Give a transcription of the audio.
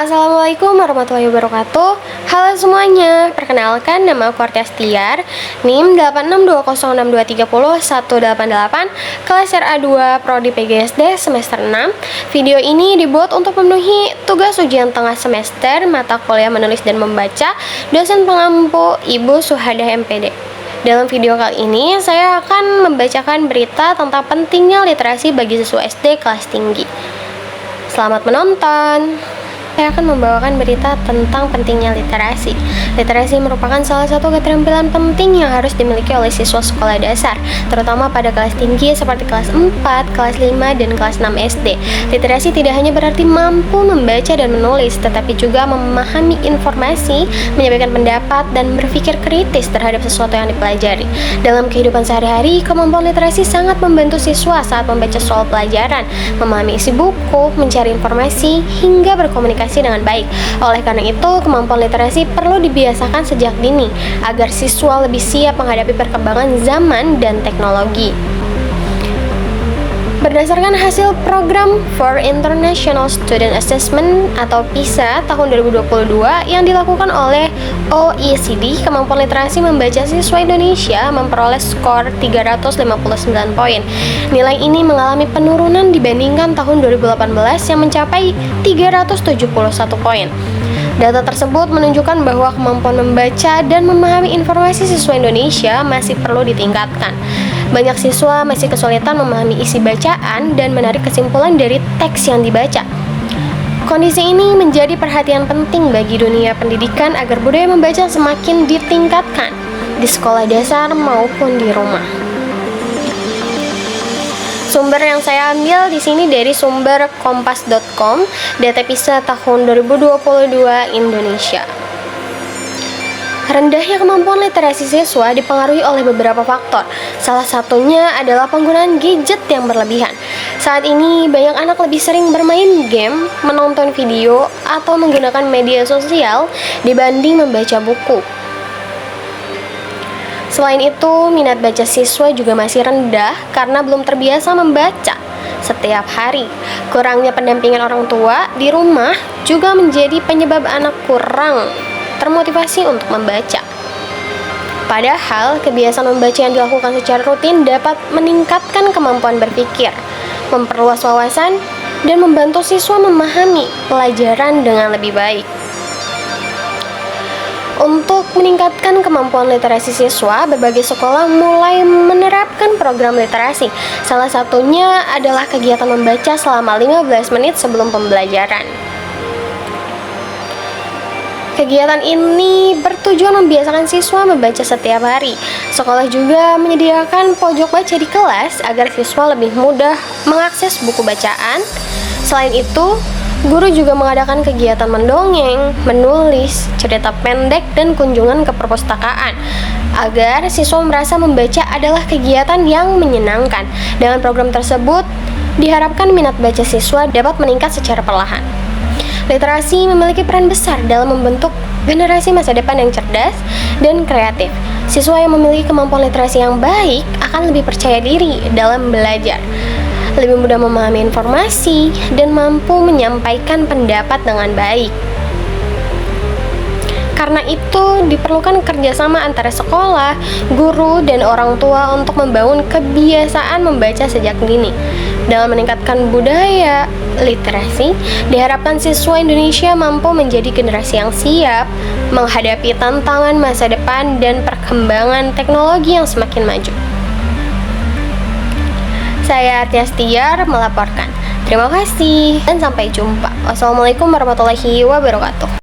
Assalamualaikum warahmatullahi wabarakatuh. Halo semuanya, perkenalkan nama aku Artias Tiar, NIM 86206230 kelas RA2 Prodi PGSD semester 6. Video ini dibuat untuk memenuhi tugas ujian tengah semester mata kuliah menulis dan membaca dosen pengampu Ibu Suhadah MPD. Dalam video kali ini, saya akan membacakan berita tentang pentingnya literasi bagi siswa SD kelas tinggi. Selamat menonton. Saya akan membawakan berita tentang pentingnya literasi. Literasi merupakan salah satu keterampilan penting yang harus dimiliki oleh siswa sekolah dasar, terutama pada kelas tinggi seperti kelas 4, kelas 5, dan kelas 6 SD. Literasi tidak hanya berarti mampu membaca dan menulis, tetapi juga memahami informasi, menyampaikan pendapat, dan berpikir kritis terhadap sesuatu yang dipelajari. Dalam kehidupan sehari-hari, kemampuan literasi sangat membantu siswa saat membaca soal pelajaran, memahami isi buku, mencari informasi, hingga berkomunikasi dengan baik. Oleh karena itu, kemampuan literasi perlu dibiasakan sejak dini agar siswa lebih siap menghadapi perkembangan zaman dan teknologi. Berdasarkan hasil program for International Student Assessment atau PISA tahun 2022 yang dilakukan oleh OECD, kemampuan literasi membaca siswa Indonesia memperoleh skor 359 poin. Nilai ini mengalami penurunan dibandingkan tahun 2018 yang mencapai 371 poin. Data tersebut menunjukkan bahwa kemampuan membaca dan memahami informasi siswa Indonesia masih perlu ditingkatkan. Banyak siswa masih kesulitan memahami isi bacaan dan menarik kesimpulan dari teks yang dibaca. Kondisi ini menjadi perhatian penting bagi dunia pendidikan agar budaya membaca semakin ditingkatkan di sekolah dasar maupun di rumah. Sumber yang saya ambil di sini dari sumber kompas.com, data PISA tahun 2022 Indonesia. Rendahnya kemampuan literasi siswa dipengaruhi oleh beberapa faktor. Salah satunya adalah penggunaan gadget yang berlebihan. Saat ini, banyak anak lebih sering bermain game, menonton video, atau menggunakan media sosial dibanding membaca buku. Selain itu, minat baca siswa juga masih rendah karena belum terbiasa membaca setiap hari. Kurangnya pendampingan orang tua di rumah juga menjadi penyebab anak kurang termotivasi untuk membaca. Padahal, kebiasaan membaca yang dilakukan secara rutin dapat meningkatkan kemampuan berpikir, memperluas wawasan, dan membantu siswa memahami pelajaran dengan lebih baik. Untuk meningkatkan kemampuan literasi siswa, berbagai sekolah mulai menerapkan program literasi. Salah satunya adalah kegiatan membaca selama 15 menit sebelum pembelajaran. Kegiatan ini bertujuan membiasakan siswa membaca setiap hari. Sekolah juga menyediakan pojok baca di kelas agar siswa lebih mudah mengakses buku bacaan. Selain itu, guru juga mengadakan kegiatan mendongeng, menulis, cerita pendek, dan kunjungan ke perpustakaan agar siswa merasa membaca adalah kegiatan yang menyenangkan. Dengan program tersebut, diharapkan minat baca siswa dapat meningkat secara perlahan. Literasi memiliki peran besar dalam membentuk generasi masa depan yang cerdas dan kreatif. Siswa yang memiliki kemampuan literasi yang baik akan lebih percaya diri dalam belajar, lebih mudah memahami informasi, dan mampu menyampaikan pendapat dengan baik. Karena itu, diperlukan kerjasama antara sekolah, guru, dan orang tua untuk membangun kebiasaan membaca sejak dini. Dalam meningkatkan budaya literasi, diharapkan siswa Indonesia mampu menjadi generasi yang siap menghadapi tantangan masa depan dan perkembangan teknologi yang semakin maju. Saya Artias Tiar melaporkan. Terima kasih dan sampai jumpa. Wassalamualaikum warahmatullahi wabarakatuh.